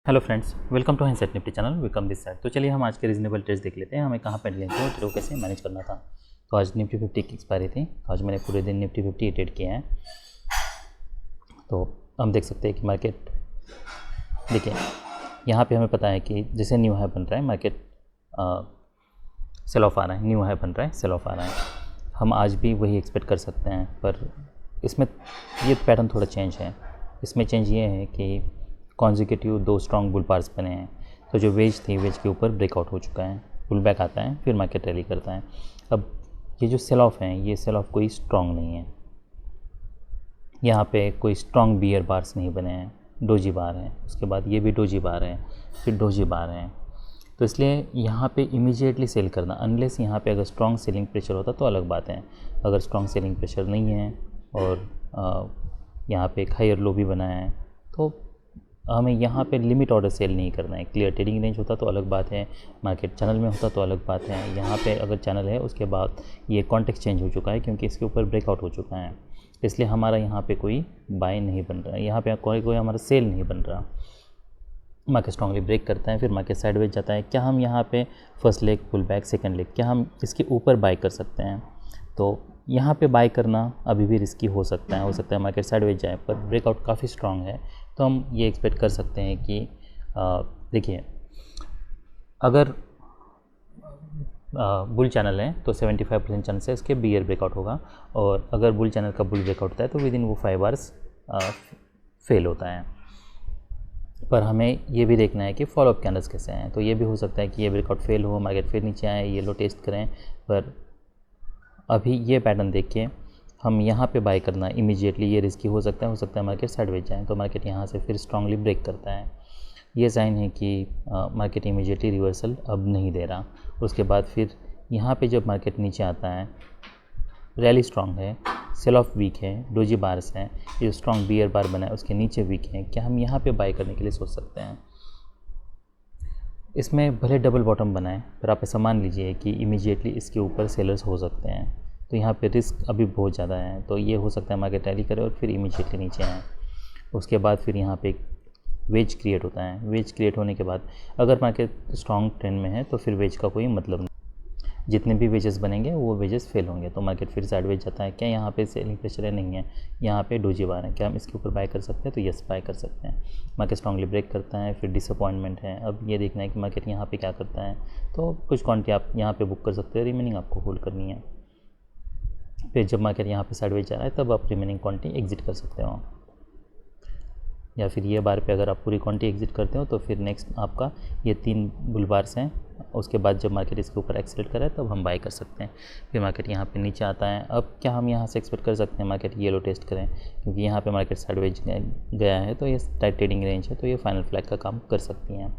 Hello friends, welcome to हिंसेट Nifty channel. Welcome this side. तो चलिए हम आज के रीजनेबल ट्रेड्स देख लेते हैं, हमें कहाँ पर लेना था और ट्रेड कैसे मैनेज करना था। तो आज निफ्टी 50 की एक्सपायरी थी, तो आज मैंने पूरे दिन निफ्टी 50 ट्रेड किए हैं। तो हम देख सकते हैं कि मार्केट, देखिए यहाँ पे हमें पता है कि जैसे न्यू हाई बन रहा है मार्केट सेल ऑफ आ रहा है, न्यू हाई बन रहा है, सेल ऑफ आ रहा है। हम आज भी वही एक्सपेक्ट कर सकते हैं, पर इसमें ये पैटर्न थोड़ा चेंज है। इसमें चेंज ये है कि कॉन्जिक्यूटिव दो स्ट्रॉन्ग बुल बार्स बने हैं। तो जो वेज थी, वेज के ऊपर ब्रेकआउट हो चुका है, पुल बैक आता है, फिर मार्केट रैली करता है। अब ये जो सेल ऑफ है, ये सेल ऑफ कोई स्ट्रॉन्ग नहीं है। यहाँ पे कोई स्ट्रॉन्ग बियर बार्स नहीं बने हैं, डोजी बार हैं, उसके बाद ये भी डोजी बार हैं, फिर डोजी बार हैं। तो इसलिए यहाँ पे इमीडिएटली सेल करना, अनलेस यहाँ पे अगर स्ट्रॉन्ग सेलिंग प्रेशर होता तो अलग बात है। अगर स्ट्रॉन्ग सेलिंग प्रेशर नहीं है और यहाँ पे एक हायर लो भी बना है, तो हमें यहाँ पे लिमिट ऑर्डर सेल नहीं करना है। क्लियर ट्रेडिंग रेंज होता तो अलग बात है, मार्केट चैनल में होता तो अलग बात है। यहाँ पे अगर चैनल है, उसके बाद ये कॉन्टेक्स्ट चेंज हो चुका है क्योंकि इसके ऊपर ब्रेकआउट हो चुका है, इसलिए हमारा यहाँ पे कोई बाय नहीं बन रहा है, यहाँ पे कोई हमारा सेल नहीं बन रहा। मार्केट स्ट्रांगली ब्रेक करता है, फिर मार्केट साइडवेज जाता है। क्या हम यहाँ पे first leg pull back, second leg, क्या हम इसके ऊपर बाय कर सकते हैं? तो यहाँ पे बाय करना अभी भी रिस्की हो सकता है मार्केट साइडवेज जाए, पर ब्रेकआउट काफ़ी स्ट्रांग है, तो हम ये एक्सपेक्ट कर सकते हैं कि देखिए अगर बुल चैनल है तो 75% चांस है इसके बियर ब्रेकआउट होगा, और अगर बुल चैनल का बुल ब्रेकआउट होता है तो विद इन वो 5 आवर्स फेल होता है। पर हमें ये भी देखना है कि फॉलोअप कैंडल्स कैसे हैं। तो ये भी हो सकता है कि ये ब्रेकआउट फेल हो, मार्केट फिर नीचे आए, ये लो टेस्ट करें, पर अभी ये पैटर्न देख के हम यहाँ पे बाय करना इमीडिएटली ये रिस्की हो सकता है मार्केट साइडवेज जाए, तो मार्केट यहाँ से फिर स्ट्रांगली ब्रेक करता है। ये साइन है कि मार्केट इमीडिएटली रिवर्सल अब नहीं दे रहा। उसके बाद फिर यहाँ पे जब मार्केट नीचे आता है, रैली स्ट्रांग है, सेल ऑफ वीक है, डोजी बार्स हैं, ये स्ट्रांग बियर बार बना है उसके नीचे वीक है, क्या हम यहाँ पे बाय करने के लिए सोच सकते हैं? इसमें भले डबल बॉटम बनाए, पर आप ऐसा मान लीजिए कि इमीडिएटली इसके ऊपर सेलर्स हो सकते हैं, तो यहाँ पे रिस्क अभी बहुत ज़्यादा है। तो ये हो सकता है मार्केट रैली करे और फिर इमीडिएटली नीचे आए। उसके बाद फिर यहाँ पे एक वेज क्रिएट होता है। वेज क्रिएट होने के बाद अगर मार्केट स्ट्रॉन्ग ट्रेंड में है तो फिर वेज का कोई मतलब नहीं, जितने भी वेजेस बनेंगे वो वेजेस फेल होंगे, तो मार्केट फिर साइडवेज जाता है। क्या यहाँ पे सेलिंग प्रेशर है? नहीं है। यहाँ पे डोजी बार है, क्या हम इसके ऊपर बाय कर सकते हैं? तो यस, बाय कर सकते हैं। मार्केट स्ट्रांगली ब्रेक करता है, फिर डिसअपॉइंटमेंट है। अब ये देखना है कि मार्केट यहाँ पे क्या करता है। तो कुछ क्वांटिटी आप यहाँ पे बुक कर सकते हैं, रिमेनिंग आपको होल्ड करनी है। फिर जब मार्केट यहाँ पे साइडवेज जा रहा है तब आप रिमेनिंग क्वांटिटी एग्जिट कर सकते हो, या फिर ये बार पे अगर आप पूरी क्वांटिटी एग्जिट करते हो तो फिर नेक्स्ट आपका ये 3 बुल बार्स हैं। उसके बाद जब मार्केट इसके ऊपर एक्सेलेरेट करे तब हम बाय कर सकते हैं। फिर मार्केट यहाँ पे नीचे आता है। अब क्या हम यहाँ से एक्सपेक्ट कर सकते हैं मार्केट ये लो टेस्ट करें? क्योंकि यहाँ पे मार्केट साइडवेज गया है, तो ये टाइट ट्रेडिंग रेंज है, तो ये फाइनल फ्लैग का काम कर सकती हैं।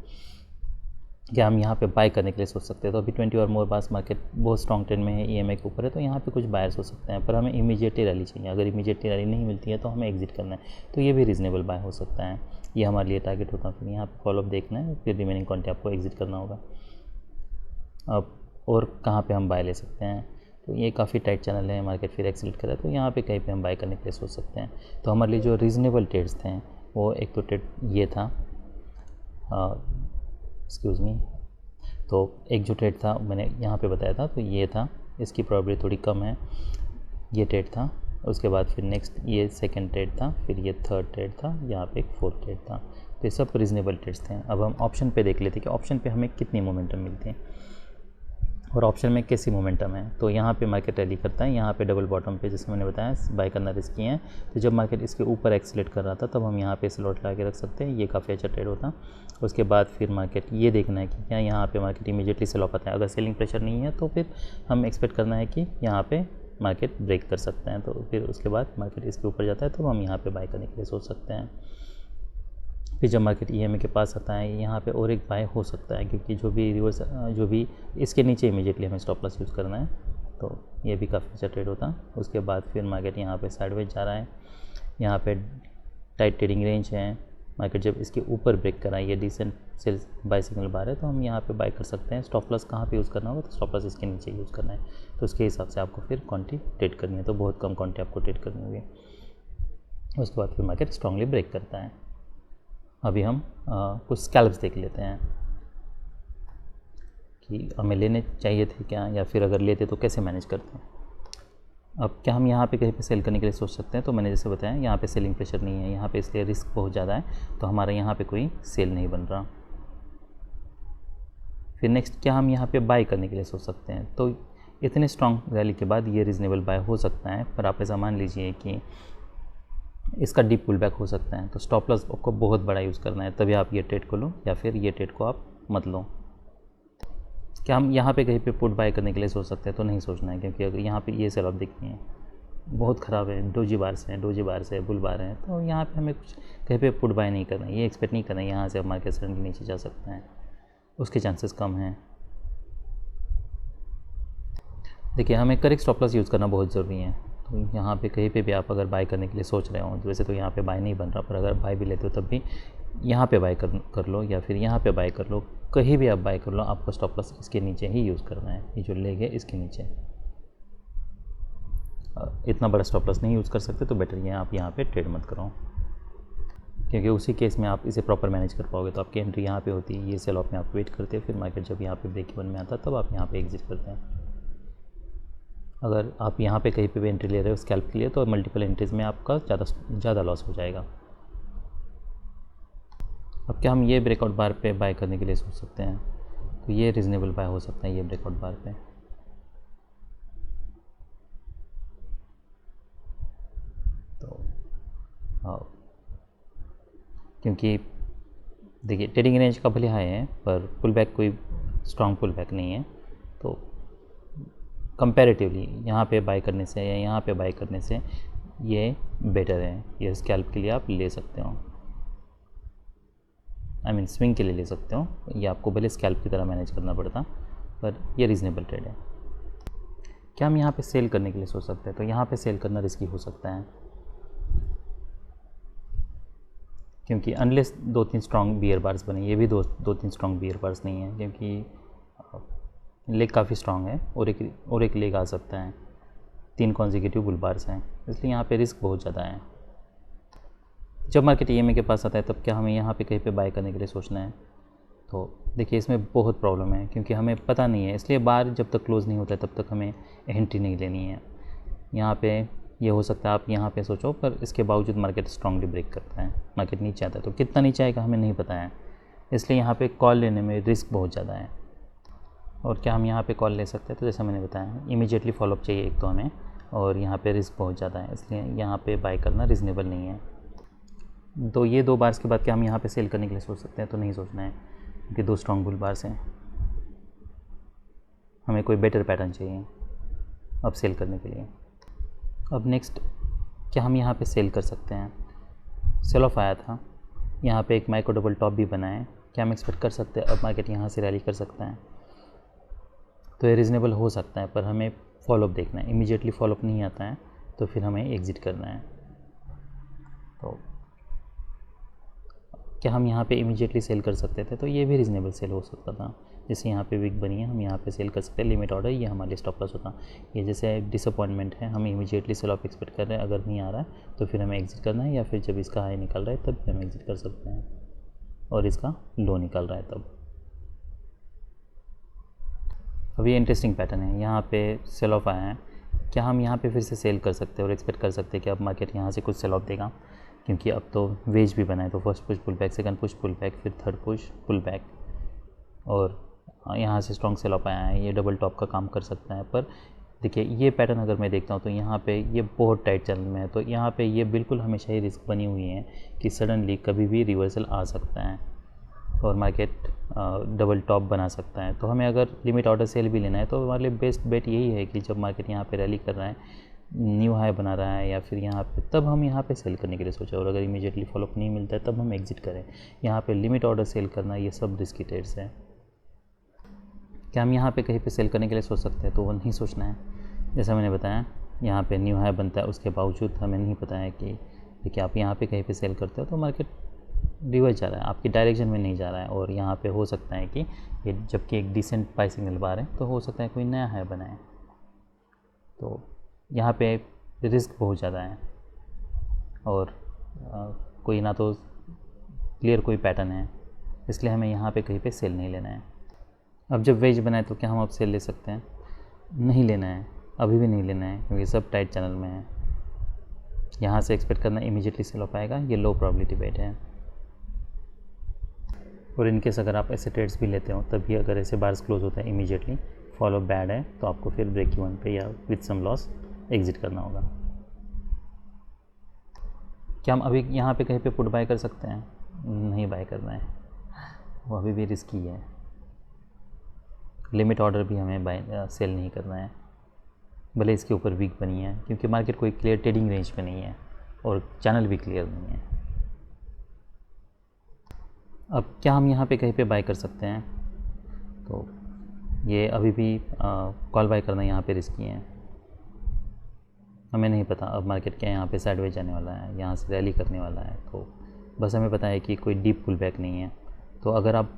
क्या हम यहाँ पे बाय करने के लिए सोच सकते हैं? तो अभी 20 और मोर पास मार्केट बहुत स्ट्रॉन्ग ट्रेंड में है, ईएमए के ऊपर है, तो यहाँ पे कुछ बायर्स हो सकते हैं, पर हमें इमीडिएटली रैली चाहिए। अगर इमीडिएटली रैली नहीं मिलती है तो हमें एग्जिट करना है, तो ये भी रीजनेबल बाय हो सकता है। ये हमारे लिए टारगेट होता है। फिर यहाँ पे फॉलोअप देखना है, फिर रिमेनिंग क्वांटिटी आपको एग्जिट करना होगा। अब और कहाँ पे हम बाय ले सकते हैं? तो ये काफ़ी टाइट चैनल है, मार्केट फिर एक्सेलेरेट करे तो यहाँ पे कहीं पे हम बाय करने के लिए सोच सकते हैं। तो हमारे लिए जो रीज़नेबल ट्रेड्स थे वो एक तो ट्रेड ये था, एक्सक्यूज़ मी, तो एक जो ट्रेड था मैंने यहाँ पे बताया था, तो ये था, इसकी प्रोबेबिलिटी थोड़ी कम है, ये ट्रेड था। उसके बाद फिर नेक्स्ट ये सेकंड ट्रेड था, फिर ये थर्ड ट्रेड था, यहाँ पे एक फोर्थ ट्रेड था। तो ये सब रीजनेबल ट्रेड्स थे। अब हम ऑप्शन पे देख लेते कि ऑप्शन पे हमें कितनी मोमेंटम मिलती है और ऑप्शन में कैसी मोमेंटम है। तो यहाँ पे मार्केट रैली करता है, यहाँ पे डबल बॉटम पे जैसे मैंने बताया बाय करना रिस्की है। तो जब मार्केट इसके ऊपर एक्सेलेरेट कर रहा था तब हम यहाँ पे स्लॉट लगा के रख सकते हैं, ये काफ़ी अच्छा ट्रेड होता। उसके बाद फिर मार्केट ये देखना है कि क्या यहाँ पे मार्केट इमीडिएटली सेल ऑफ आता है। अगर सेलिंग प्रेशर नहीं है तो फिर हम एक्सपेक्ट करना है कि यहाँ पे मार्केट ब्रेक कर सकते हैं। तो फिर उसके बाद मार्केट इसके ऊपर जाता है तो हम यहाँ पे बाय करने के लिए सोच सकते हैं। फिर जब मार्केट ईएमए के पास आता है, यहाँ पे और एक बाय हो सकता है, क्योंकि जो भी इसके नीचे इमीडिएटली हमें स्टॉप लॉस यूज़ करना है, तो ये भी काफ़ी अच्छा ट्रेड होता। उसके बाद फिर मार्केट यहाँ पे साइडवेज जा रहा है, यहाँ पे टाइट ट्रेडिंग रेंज है। मार्केट जब इसके ऊपर ब्रेक करा, ये डिसेंट सेल बाय सिग्नल बार है, तो हम यहाँ पे बाय कर सकते हैं। स्टॉप लॉस कहाँ पे यूज़ करना होगा? तो स्टॉप लॉस इसके नीचे यूज़ करना है, तो उसके हिसाब से आपको फिर क्वांटिटी ट्रेड करनी है, तो बहुत कम क्वांटिटी आपको ट्रेड करनी होगी। उसके बाद फिर मार्केट स्ट्रांगली ब्रेक करता है। अभी हम कुछ स्कैल्प्स देख लेते हैं कि हमें लेने चाहिए थे क्या, या फिर अगर लेते तो कैसे मैनेज करते हैं। अब क्या हम यहाँ पे कहीं पे सेल करने के लिए सोच सकते हैं? तो मैंने जैसे बताया यहाँ पे सेलिंग प्रेशर नहीं है यहाँ पे, इसलिए रिस्क बहुत ज़्यादा है, तो हमारा यहाँ पे कोई सेल नहीं बन रहा। फिर नेक्स्ट क्या हम यहाँ पे बाय करने के लिए सोच सकते हैं? तो इतने स्ट्रॉन्ग रैली के बाद ये रीज़नेबल बाय हो सकता है, पर आप ऐसा मान लीजिए कि इसका डीप पुल बैक हो सकता है, तो स्टॉप लॉस आपको बहुत बड़ा यूज़ करना है, तभी आप ये ट्रेड को लो, या फिर ये ट्रेड को आप मत लो। क्या हम यहाँ पे कहीं पे पुट बाय करने के लिए सोच सकते हैं? तो नहीं सोचना है, क्योंकि अगर यहाँ पे ये सेल आप देखनी है बहुत ख़राब है, डोजी बार्स है, बुल बार है, तो यहाँ पे हमें कुछ कहीं पे पुट बाय नहीं करना है, ये एक्सपेक्ट नहीं करना है यहाँ से मार्केट सडनली नीचे जा सकता है, उसके चांसेस कम हैं। देखिए, हमें करेक्ट स्टॉप लॉस यूज़ करना बहुत ज़रूरी है। तो यहाँ पे कहीं पे भी आप अगर बाय करने के लिए सोच रहे हो, वैसे तो यहाँ पे बाय नहीं बन रहा, पर अगर बाय भी लेते हो तब भी यहाँ पे बाय कर लो, या फिर यहाँ पे बाय कर लो, कहीं भी आप बाय कर लो, आपको स्टॉप लॉस इसके नीचे ही यूज़ करना है, ये जो लेग है इसके नीचे। इतना बड़ा स्टॉप लॉस नहीं यूज़ कर सकते तो बेटर ये आप यहाँ पे ट्रेड मत करो, क्योंकि उसी केस में आप इसे प्रॉपर मैनेज कर पाओगे। तो आपकी एंट्री यहाँ पे होती है, ये सेल ऑफ में आप वेट करते हैं, फिर मार्केट जब यहाँ पे ब्रेक इवन में आता है तब आप यहाँ पे एग्जिट करते हैं। अगर आप यहाँ पे कहीं पे भी एंट्री ले रहे हो स्कैल्प के लिए, तो मल्टीपल एंट्रीज़ में आपका ज़्यादा लॉस हो जाएगा। अब क्या हम ये ब्रेकआउट बार पे बाय करने के लिए सोच सकते हैं? तो ये रीज़नेबल बाय हो सकता है ये ब्रेकआउट बार पे। तो क्योंकि देखिए ट्रेडिंग रेंज का भले हाई है, पर पुल बैक कोई स्ट्रॉन्ग पुल बैक नहीं है, तो कंपैरेटिवली यहाँ पे बाय करने से या यहाँ पे बाय करने से ये बेटर है। ये स्कैल्प के लिए आप ले सकते हो, स्विंग के लिए ले सकते हो, ये आपको भले स्कैल्प की तरह मैनेज करना पड़ता, पर ये रीज़नेबल ट्रेड है। क्या हम यहाँ पे सेल करने के लिए सोच सकते हैं? तो यहाँ पे सेल करना रिस्की हो सकता है, क्योंकि अनलेस 2-3 स्ट्रॉन्ग बियर बार्स बने, ये भी 2-3 स्ट्रॉन्ग बियर बार्स नहीं है, क्योंकि लेग काफ़ी स्ट्रॉन्ग है और एक लेग आ सकता है, 3 कॉन्जिक्यूटिव बुल बार्स हैं, इसलिए यहाँ पे रिस्क बहुत ज़्यादा है। जब मार्केट ईएमए के पास आता है तब क्या हमें यहाँ पे कहीं पे बाय करने के लिए सोचना है? तो देखिए, इसमें बहुत प्रॉब्लम है, क्योंकि हमें पता नहीं है, इसलिए बार जब तक क्लोज़ नहीं होता है तब तक हमें एंट्री नहीं लेनी है। यहाँ पे ये हो सकता है आप यहाँ पे सोचो, पर इसके बावजूद मार्केट स्ट्रांगली ब्रेक करता है, मार्केट नीचे आता है, तो कितना नीचे आएगा हमें नहीं पता है, इसलिए यहाँ पे कॉल लेने में रिस्क बहुत ज़्यादा है। और क्या हम यहाँ पे कॉल ले सकते हैं? तो जैसा मैंने बताया, इमीडिएटली फॉलोअप चाहिए एक तो हमें, और यहाँ पे रिस्क बहुत ज़्यादा है, इसलिए यहाँ पे बाय करना रीज़नेबल नहीं है। तो ये 2 बार्स के बाद क्या हम यहाँ पे सेल करने के लिए सोच सकते हैं? तो नहीं सोचना है, क्योंकि 2 स्ट्रॉन्ग बुल बार्स हैं, हमें कोई बेटर पैटर्न चाहिए अब सेल करने के लिए। अब नेक्स्ट क्या हम यहाँ पे सेल कर सकते हैं? सेल ऑफ आया था, यहाँ पे एक माइक्रो डबल टॉप भी बना है, क्या हम एक्सपेक्ट कर सकते हैं अब मार्केट यहाँ से रैली कर सकता है? तो ये रीज़नेबल हो सकता है, पर हमें फॉलोअप देखना है, इमीडिएटली फॉलोअप नहीं आता है तो फिर हमें एग्ज़िट करना है। तो क्या हम यहाँ पे इमीडिएटली सेल कर सकते थे? तो ये भी रीज़नेबल सेल हो सकता था, जैसे यहाँ पे वीक बनी है, हम यहाँ पे सेल कर सकते हैं, लिमिट ऑर्डर, ये हमारे स्टॉप लॉस होता। ये जैसे डिसअपॉइंटमेंट है, हम इमीडिएटली सेल ऑफ एक्सपेक्ट कर रहे हैं, अगर नहीं आ रहा है तो फिर हमें एग्ज़िट करना है, या फिर जब इसका हाई निकल रहा है तब भी हम एग्ज़िट कर सकते हैं, और इसका लो निकल रहा है तब। अब ये इंटरेस्टिंग पैटर्न है, यहाँ पे सेल ऑफ आया है, क्या हम यहाँ पे फिर से सेल कर सकते हैं और एक्सपेक्ट कर सकते हैं कि अब मार्केट यहाँ से कुछ सेल ऑफ देगा? क्योंकि अब तो वेज भी बना है, तो first push pull back, second push pull back, फिर थर्ड पुश पुल बैक, और यहाँ से स्ट्रॉन्ग सेल ऑफ आया है, ये डबल टॉप का काम कर सकता है। पर देखिए, ये पैटर्न अगर मैं देखता हूँ तो यहाँ पे ये बहुत टाइट चैनल में है, तो यहाँ पे ये बिल्कुल हमेशा ही रिस्क बनी हुई है कि सडनली कभी भी रिवर्सल आ सकता है और मार्केट डबल टॉप बना सकता है। तो हमें अगर लिमिट ऑर्डर सेल भी लेना है तो हमारे लिए बेस्ट बेट यही है कि जब मार्केट यहाँ पे रैली कर रहा है, न्यू हाई बना रहा है या फिर यहाँ पे, तब हम यहाँ पे सेल करने के लिए सोचें, और अगर इमीडिएटली फॉलोअप नहीं मिलता है तब हम एग्जिट करें। यहाँ पे लिमिट ऑर्डर सेल करना, ये सब रिस्की ट्रेड्स है। क्या हम यहाँ पे कहीं पे सेल करने के लिए सोच सकते हैं? तो वो नहीं सोचना है। जैसा मैंने बताया, यहाँ पे न्यू हाई बनता है, उसके बावजूद हमें नहीं पता है कि देखिए आप यहाँ पे कहीं पे सेल करते हो तो मार्केट रिवर्स जा रहा है, आपकी डायरेक्शन में नहीं जा रहा है, और यहाँ पे हो सकता है कि ये जबकि एक डिसेंट बाय सिग्नल बार है, तो हो सकता है कोई नया हाई बनाए, तो यहाँ पे रिस्क बहुत ज़्यादा है, और कोई ना तो क्लियर कोई पैटर्न है, इसलिए हमें यहाँ पे कहीं पे सेल नहीं लेना है। अब जब वेज बनाए तो क्या हम अब सेल ले सकते हैं? नहीं लेना है, अभी भी नहीं लेना है, क्योंकि सब टाइट चैनल में है। यहाँ से एक्सपेक्ट करना इमीडिएटली सेल हो पाएगा, ये लो प्रोबेबिलिटी बेट है। और इनकेस अगर आप ऐसे ट्रेड्स भी लेते हो तब भी अगर ऐसे बार्स क्लोज होता है इमीडिएटली, फॉलो बैड है, तो आपको फिर ब्रेक इवन पे या विद सम लॉस एग्जिट करना होगा। क्या हम अभी यहाँ पे कहीं पे पुट बाय कर सकते हैं? नहीं बाय करना है, वो अभी भी रिस्की है। लिमिट ऑर्डर भी हमें बाय सेल नहीं करना है, भले इसके ऊपर वीक बनी है, क्योंकि मार्केट कोई क्लियर ट्रेडिंग रेंज पे नहीं है और चैनल भी क्लियर नहीं है। अब क्या हम यहाँ पे कहीं पे बाय कर सकते हैं? तो ये अभी भी कॉल बाय करना यहाँ पे रिस्की है। हमें नहीं पता अब मार्केट क्या यहाँ पे साइडवेज जाने वाला है, यहाँ से रैली करने वाला है, तो बस हमें पता है कि कोई डीप पुल बैक नहीं है। तो अगर आप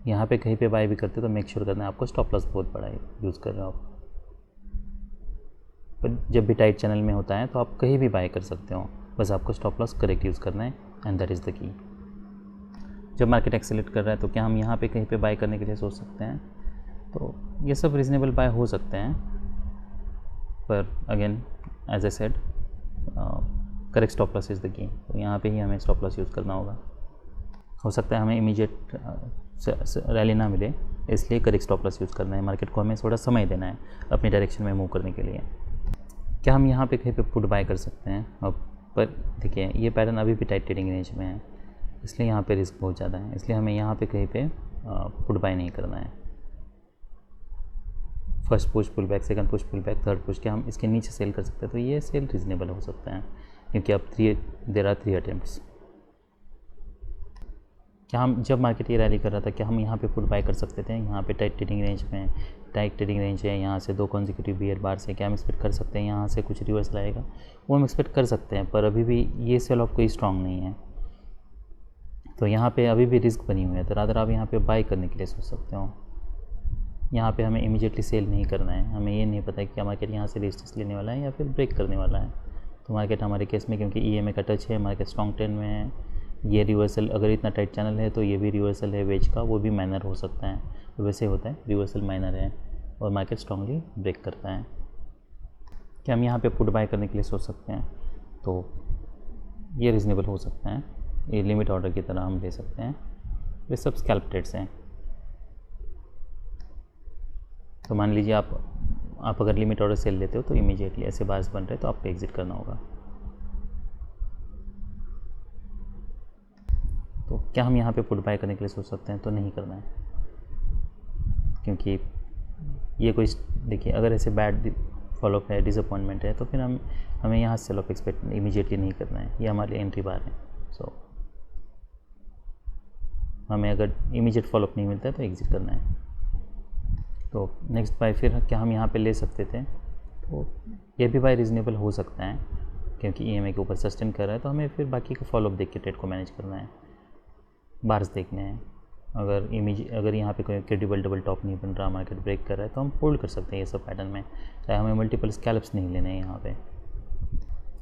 यहाँ पे कहीं पे बाय भी करते हो तो मेक श्योर करना है आपको स्टॉप लॉस बहुत बड़ा यूज़ कर रहे हो आप। पर जब भी टाइट चैनल में होता है तो आप कहीं भी बाय कर सकते हो, बस आपको स्टॉप लॉस करेक्ट यूज़ करना है, एंड दैट इज़ द की। जब मार्केट एक्सेलेरेट कर रहा है तो क्या हम यहाँ पे कहीं पे बाय करने के लिए सोच सकते हैं? तो ये सब रीज़नेबल बाय हो सकते हैं, पर again as I said correct stop loss is the key. तो यहाँ पे ही हमें स्टॉप लॉस यूज़ करना होगा। हो सकता है हमें इमीडिएट रैली ना मिले, इसलिए करेक्ट स्टॉप लॉस यूज़ करना है। मार्केट को हमें थोड़ा समय देना है अपनी डायरेक्शन में मूव करने के लिए। क्या हम यहाँ पे कहीं पे पुट बाय कर सकते हैं? अब पर देखिए ये पैटर्न अभी भी टाइट ट्रेडिंग रेंज में है, इसलिए यहाँ पे रिस्क बहुत ज़्यादा है, इसलिए हमें यहाँ पे कहीं पे पुट बाय नहीं करना है। First push pull back, second push pull back, third push, क्या हम इसके नीचे सेल कर सकते हैं? तो ये सेल रीजनेबल हो सकता है, क्योंकि अब देयर आर 3 अटेम्प्ट्स। क्या हम जब मार्केट ये रैली कर रहा था क्या हम यहाँ पे पुट बाय कर सकते थे? यहाँ पे टाइट ट्रेडिंग रेंज में, टाइट ट्रेडिंग रेंज है, यहाँ से 2 कॉन्जिक्यूटिव बियर बार से क्या हम एक्सपेक्ट कर सकते हैं यहाँ से कुछ रिवर्सल आएगा? वो हम एक्सपेक्ट कर सकते हैं, पर अभी भी ये सेल ऑफ कोई स्ट्रॉन्ग नहीं है, तो यहाँ पे अभी भी रिस्क बनी हुई है। तो रादर आप यहाँ पे बाय करने के लिए सोच सकते हो। यहाँ पे हमें इमीडिएटली सेल नहीं करना है, हमें ये नहीं पता कि क्या मार्केट यहाँ से रेजिस्टेंस लेने वाला है या फिर ब्रेक करने वाला है। तो मार्केट हमारे केस में क्योंकि EMA का टच है, मार्केट स्ट्रॉन्ग ट्रेंड में है, ये रिवर्सल अगर इतना टाइट चैनल है तो ये भी रिवर्सल है वेज का, वो भी माइनर हो सकता है। तो वैसे होता है रिवर्सल माइनर है और मार्केट स्ट्रांगली ब्रेक करता है। क्या हम यहाँ पे पुट बाय करने के लिए सोच सकते हैं? तो ये रीज़नेबल हो सकता है, ये लिमिट ऑर्डर की तरह हम ले सकते हैं। ये सब स्कैल्प ट्रेड्स हैं। तो मान लीजिए आप अगर लिमिट ऑर्डर सेल लेते हो तो इमीडिएटली ऐसे बार्स बन रहे तो आपको एग्जिट करना होगा। तो क्या हम यहाँ पे पुट बाय करने के लिए सोच सकते हैं? तो नहीं करना है, क्योंकि ये कोई देखिए अगर ऐसे बैड फॉलोअप है, डिसअपॉइंटमेंट है, तो फिर हमें यहाँ सेल ऑफ एक्सपेक्ट इमीडिएटली नहीं करना है, ये हमारे लिए एंट्री बार है। सो हमें अगर इमीडिएट फॉलोअप नहीं मिलता है तो एग्जिट करना है। तो नेक्स्ट बाय फिर क्या हम यहाँ पे ले सकते थे? तो ये भी बाय रीज़नेबल हो सकता है, क्योंकि EMA के ऊपर सस्टेन कर रहा है, तो हमें फिर बाकी का फॉलोअप देख के ट्रेड को मैनेज करना है, बार्स देखने हैं। अगर यहाँ पे कोई क्रेडिबल डबल टॉप नहीं बन रहा, मार्केट ब्रेक कर रहा है, तो हम होल्ड कर सकते हैं ये सब पैटर्न में, चाहे हमें मल्टीपल स्कैल्प्स नहीं लेने हैं यहाँ पे।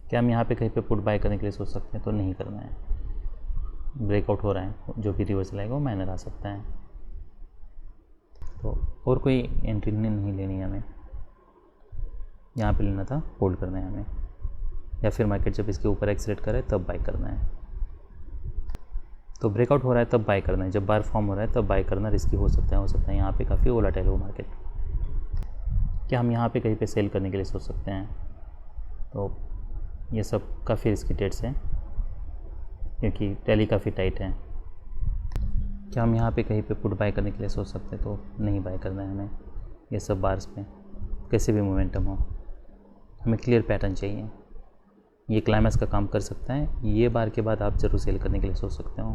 क्या हम यहाँ पे कहीं पे पुट बाय करने के लिए सोच सकते हैं? तो नहीं करना है। ब्रेकआउट हो रहा है, जो भी रिवर्सल आएगा वो माइनर आ सकता है, तो और कोई एंट्री नहीं लेनी है हमें, यहाँ पे लेना था, होल्ड करना है हमें, या फिर मार्केट जब इसके ऊपर एक्सीलेट करे तब बाय करना है। तो ब्रेकआउट हो रहा है तब बाय करना है, जब बार फॉर्म हो रहा है तब बाय करना रिस्की हो सकता है यहाँ पे काफ़ी वोलेटाइल हो मार्केट। क्या हम यहाँ पे कहीं पे सेल करने के लिए सोच सकते हैं? तो ये सब काफ़ी रिस्की ट्रेड्स हैं, क्योंकि टैली काफ़ी टाइट है। क्या हम यहाँ पे कहीं पे पुट बाय करने के लिए सोच सकते हैं? तो नहीं बाय करना है हमें ये सब बार्स पे, कैसे भी मोमेंटम हो, हमें क्लियर पैटर्न चाहिए। ये क्लाइमैक्स का काम कर सकता है, ये बार के बाद आप ज़रूर सेल करने के लिए सोच सकते हो,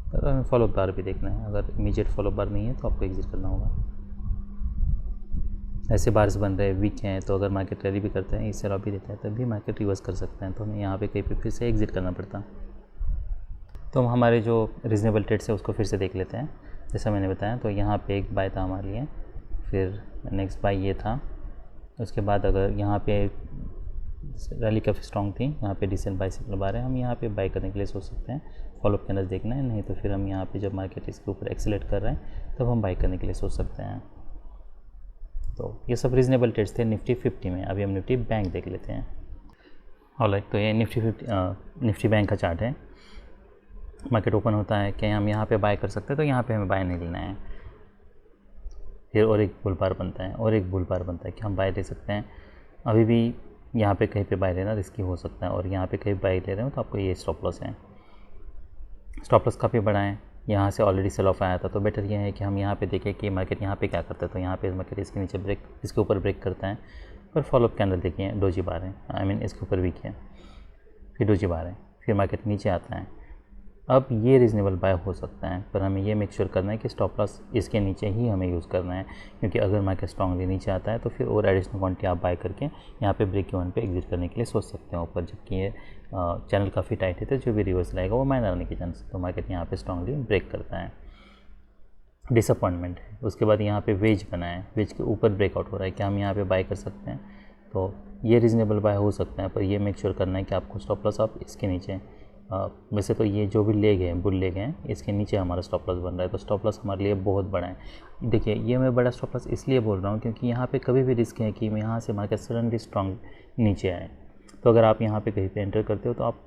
पर हमें फॉलो बार भी देखना है। अगर इमीडिएट फॉलो बार नहीं है तो आपको एग्जिट करना होगा। ऐसे बार्स बन रहे वीक हैं, तो अगर मार्केट रैली भी करते हैं, इससे भी देता है, तब भी मार्केट रिवर्स कर सकते हैं, तो हमें यहाँ पे कहीं पे फिर से एग्जिट करना पड़ता। तो हम हमारे जो रीज़नेबल ट्रेड्स है उसको फिर से देख लेते हैं। जैसा मैंने बताया, तो यहाँ पे एक बाय था हमारे लिए, फिर नेक्स्ट बाय ये था, उसके बाद अगर यहाँ पे रैली काफ़ी स्ट्रॉन्ग थी, यहाँ पे डिसेंट बाई सिग्नल बार है, हम यहाँ पे बाई करने के लिए सोच सकते हैं। फॉलोअप कैंडल देखना है, नहीं तो फिर हम यहाँ पे जब मार्केट इसके ऊपर एक्सेलेरेट कर रहे हैं तब हम बाई करने के लिए सोच सकते हैं। तो ये सब रीजनेबल ट्रेड्स थे निफ्टी 50 में। अभी हम निफ्टी बैंक देख लेते हैं। ऑलराइट, तो ये निफ्टी बैंक का चार्ट है। मार्केट ओपन होता है कि हम यहाँ पे बाय कर सकते हैं, तो यहाँ पे हमें बाय नहीं लेना है। फिर और एक बुल बार बनता है और एक बुल बार बनता है कि हम बाय ले सकते हैं। अभी भी यहाँ पे कहीं पे बाय लेना रिस्की हो सकता है, और यहाँ पे कहीं बाय ले रहे हो तो आपको ये स्टॉप लॉस है। स्टॉप लॉस काफ़ी बड़ा है, यहाँ से ऑलरेडी सेल ऑफ आया था, तो बेटर ये है कि हम यहाँ पे देखें कि मार्केट यहाँ पे क्या करता है। तो यहाँ पे मार्केट इसके नीचे ब्रेक, इसके ऊपर ब्रेक करता है, और फॉलोअप कैंडल देखिए डोजी बार है, आई मीन इसके ऊपर वीक है, फिर डोजी बार है, फिर मार्केट नीचे आता है। अब ये रीज़नेबल बाय हो सकता है, पर हमें ये मेक श्योर करना है कि स्टॉप लॉस इसके नीचे ही हमें यूज़ करना है, क्योंकि अगर मार्केट स्ट्रांगली नीचे आता है तो फिर और एडिशनल क्वांटिटी आप बाय करके यहाँ पे ब्रेक इवन पे एग्जिट करने के लिए सोच सकते हैं ऊपर। जबकि ये चैनल काफ़ी टाइट है, तो जो भी रिवर्स लाएगा वो माइनर होने की चांस, तो मार्केट यहाँ पे स्ट्रांगली ब्रेक करता है। डिसअपॉइंटमेंट है। उसके बाद यहाँ पे वेज बना है, वेज के ऊपर ब्रेकआउट हो रहा है, क्या हम यहाँ पे बाय कर सकते हैं? तो ये रीज़नेबल बाय हो सकता है, पर ये मेक श्योर करना है कि आपको स्टॉप लॉस आप इसके नीचे, वैसे तो ये जो भी लेग हैं, बुल लेग हैं, इसके नीचे हमारा स्टॉप लॉस बन रहा है, तो स्टॉप लॉस हमारे लिए बहुत बड़ा है। देखिए, ये मैं बड़ा स्टॉप लॉस इसलिए बोल रहा हूँ क्योंकि यहाँ पे कभी भी रिस्क है कि यहाँ से मार्केट सडनली स्ट्रॉन्ग नीचे आए। तो अगर आप यहाँ पे कहीं पे एंटर करते हो तो आप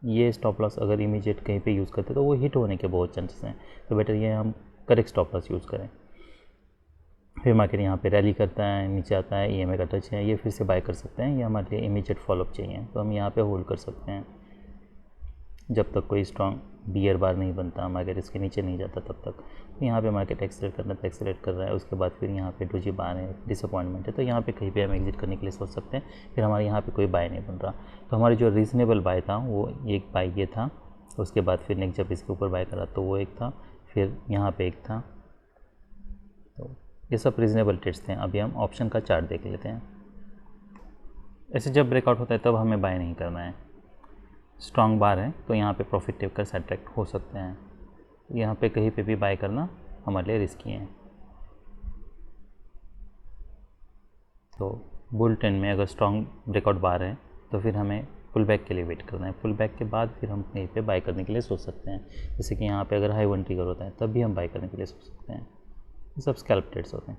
ये स्टॉप लॉस अगर इमीडिएट कहीं पे यूज़ करते हो तो वो हिट होने के बहुत चांसेस हैं, तो बेटर ये हम करेक्ट स्टॉप लॉस यूज़ करें। फिर मार्केट यहाँ पे रैली करता है, नीचे आता है, EMA का टच है, ये फिर से बाय कर सकते हैं, ये हमारे लिए इमीडिएट फॉलोअप चाहिए, तो हम यहाँ पे होल्ड कर सकते हैं जब तक कोई स्ट्रॉन्ग बियर बार नहीं बनता, मार्केट इसके नीचे नहीं जाता तब तक। तो यहाँ पे मार्केट एक्सेलेरेट करना तो एक्सेलेरेट कर रहा है, उसके बाद फिर यहाँ पे डोजी बार है, डिसअपॉइंटमेंट है, तो यहाँ पे कहीं पे हम एग्जिट करने के लिए सोच सकते हैं। फिर हमारे यहाँ पे कोई बाय नहीं बन रहा, तो हमारे जो रीज़नेबल बाय था वो एक बाय ये था, उसके बाद फिर नेक्स्ट जब इसके ऊपर बाय करा तो वो एक था, फिर यहाँ पे एक था। तो ये सब रीज़नेबल ट्रेड्स थे। अभी हम ऑप्शन का चार्ट देख लेते हैं। ऐसे जब ब्रेकआउट होता है तब हमें बाय नहीं करना है। स्ट्रॉन्ग बार है तो यहाँ पे प्रॉफिट टेकर सेटरेक्ट हो सकते हैं, यहाँ पे कहीं पे भी बाय करना हमारे लिए रिस्की है। तो बुल ट्रेंड में अगर स्ट्रॉन्ग ब्रेकआउट बार है तो फिर हमें पुल बैक के लिए वेट करना है। पुल बैक के बाद फिर हम कहीं पे बाय करने के लिए सोच सकते हैं, जैसे कि यहाँ पे अगर हाई वन ट्रिगर होता है तब भी हम बाय करने के लिए सोच सकते हैं। ये सब स्कैल्प ट्रेड्स होते हैं।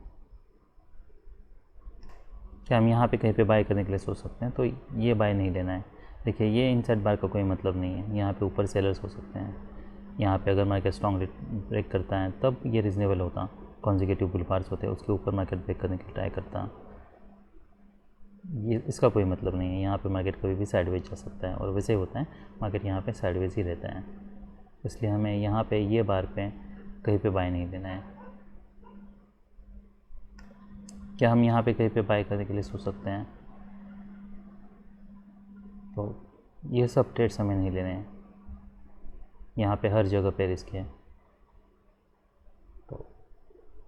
क्या हम यहाँ पे कहीं पे बाय करने के लिए सोच सकते हैं? तो ये बाय नहीं लेना है। देखिए, ये इनसाइड बार का कोई मतलब नहीं है, यहाँ पे ऊपर सेलर्स हो सकते हैं। यहाँ पे अगर मार्केट स्ट्रॉन्ग ब्रेक करता है तब ये रीज़नेबल होता, कॉन्जिक्यूटिव बुल बार्स होते हैं, उसके ऊपर मार्केट ब्रेक करने के लिए ट्राई करता, ये इसका कोई मतलब नहीं है। यहाँ पे मार्केट कभी भी साइडवेज जा सकता है, और वैसे ही होता है, मार्केट यहाँ पे साइडवेज ही रहता है, इसलिए हमें यहाँ पे ये बार पे कहीं पे बाय नहीं देना है। क्या हम यहाँ पे कहीं पे बाय करने के लिए सोच सकते हैं? तो ये सब ट्रेड्स हमें नहीं लेने हैं, यहाँ पे हर जगह पे रिस्क है। तो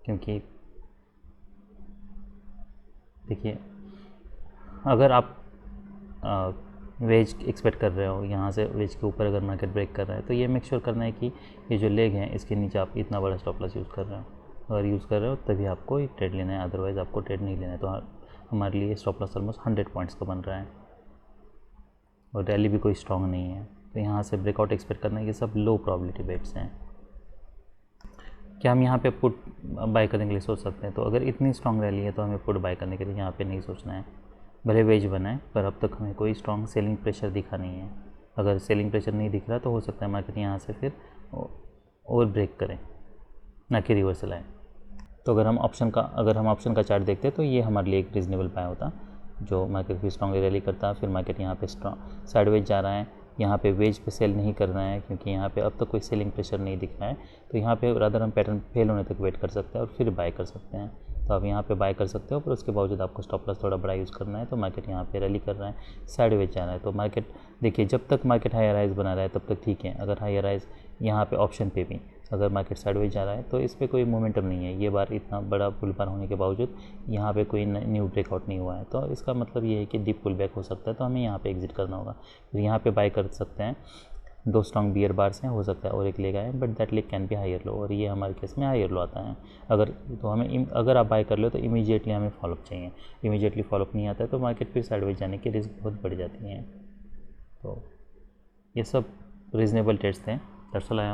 क्योंकि देखिए, अगर आप वेज एक्सपेक्ट कर रहे हो, यहाँ से वेज के ऊपर अगर मार्केट ब्रेक कर रहा है तो ये मेक श्योर करना है कि ये जो लेग है इसके नीचे आप इतना बड़ा स्टॉप लॉस यूज़ कर रहे हो। अगर यूज़ कर रहे हो तभी आपको ट्रेड लेना है, अदरवाइज़ आपको ट्रेड नहीं लेना है। तो हमारे लिए स्टॉप लॉस ऑलमोस्ट 100 पॉइंट्स का बन रहा है, और रैली भी कोई स्ट्रॉन्ग नहीं है, तो यहाँ से ब्रेकआउट एक्सपेक्ट करना है। ये सब लो प्रोबेबिलिटी बेट्स हैं। क्या हम यहाँ पे पुट बाय करने के लिए सोच सकते हैं? तो अगर इतनी स्ट्रॉन्ग रैली है तो हमें पुट बाय करने के लिए यहाँ पे नहीं सोचना है। भले वेज बना है, पर अब तक हमें कोई स्ट्रॉन्ग सेलिंग प्रेशर दिखा नहीं है। अगर सेलिंग प्रेशर नहीं दिख रहा तो हो सकता है मार्केट यहाँ से फिर और ब्रेक करें, ना कि रिवर्सल आए। तो अगर हम ऑप्शन का चार्ट देखते तो ये हमारे लिए एक रीज़नेबल बाय होता, जो मार्केट फिर स्ट्रॉन्गली रैली करता, फिर मार्केट यहाँ पे स्ट्रॉन्ग साइडवेज जा रहा है, यहाँ पे वेज पे सेल नहीं करना है क्योंकि यहाँ पे अब तक कोई सेलिंग प्रेशर नहीं दिख रहा है। तो यहाँ पे रादर हम पैटर्न फेल होने तक वेट कर सकते हैं और फिर बाय कर सकते हैं। तो आप यहाँ पे बाय कर सकते हो, पर उसके बावजूद आपको स्टॉप लॉस थोड़ा बड़ा यूज़ करना है। तो मार्केट यहाँ पे रैली कर रहा है, साइडवेज जा रहा है, तो मार्केट देखिए जब तक मार्केट हायर राइज बना रहा है तब तक ठीक है। अगर हायर राइज यहाँ पे ऑप्शन पे भी अगर मार्केट साइडवेज जा रहा है तो इस पर कोई मोमेंटम नहीं है। ये बार इतना बड़ा पुल बार होने के बावजूद यहाँ पे कोई न्यू ब्रेकआउट नहीं हुआ है, तो इसका मतलब ये है कि डीप पुल बैक हो सकता है, तो हमें यहाँ पे एग्जिट करना होगा। फिर यहाँ पे बाय कर सकते हैं 2 स्ट्रॉन्ग बियर बार्स हैं, हो सकता है और एक लेग आए, but that leg can be higher low, और ये हमारे केस में हायर लो आता है। अगर तो हमें अगर आप बाय कर लो तो इमीडिएटली हमें फॉलोअप चाहिए, इमीडिएटली फॉलोअप नहीं आता है तो मार्केट फिर साइडवेज जाने की रिस्क बहुत बढ़ जाती हैं। तो ये सब रीज़नेबल ट्रेड्स थे, दैट्स ऑल आई